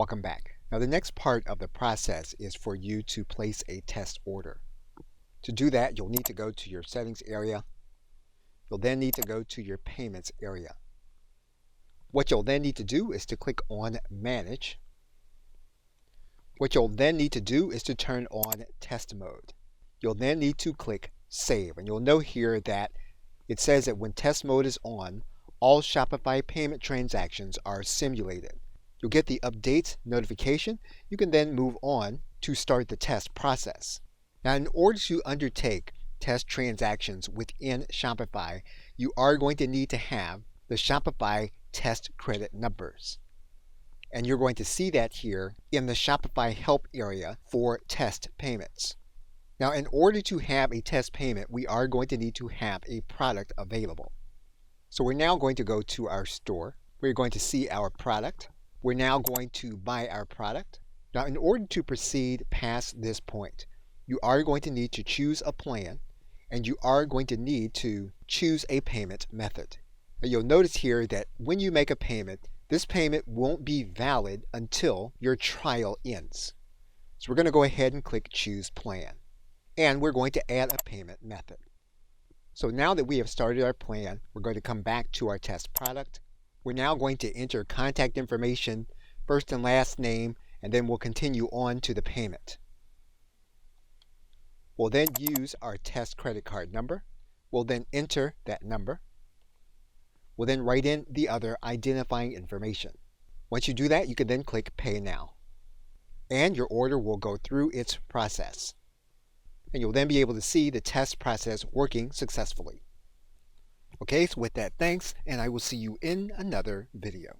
Welcome back. Now the next part of the process is for you to place a test order. To do that, you'll need to go to your settings area. You'll then need to go to your payments area. What you'll then need to do is to click on Manage. What you'll then need to do is to turn on test mode. You'll then need to click Save, and you'll note here that it says that when test mode is on, all Shopify payment transactions are simulated. You'll get the update notification. You can then move on to start the test process. Now, in order to undertake test transactions within Shopify, you are going to need to have the Shopify test credit numbers. And you're going to see that here in the Shopify help area for test payments. Now, in order to have a test payment, we are going to need to have a product available. So we're now going to go to our store. We're going to see our product. We're now going to buy our product. Now, in order to proceed past this point, you are going to need to choose a plan, and you are going to need to choose a payment method. Now, you'll notice here that when you make a payment, this payment won't be valid until your trial ends. So we're going to go ahead and click Choose Plan, and we're going to add a payment method. So now that we have started our plan, we're going to come back to our test product. We're now going to enter contact information, first and last name, and then we'll continue on to the payment. We'll then use our test credit card number. We'll then enter that number. We'll then write in the other identifying information. Once you do that, you can then click Pay Now. And your order will go through its process. And you'll then be able to see the test process working successfully. Okay, so with that, thanks, and I will see you in another video.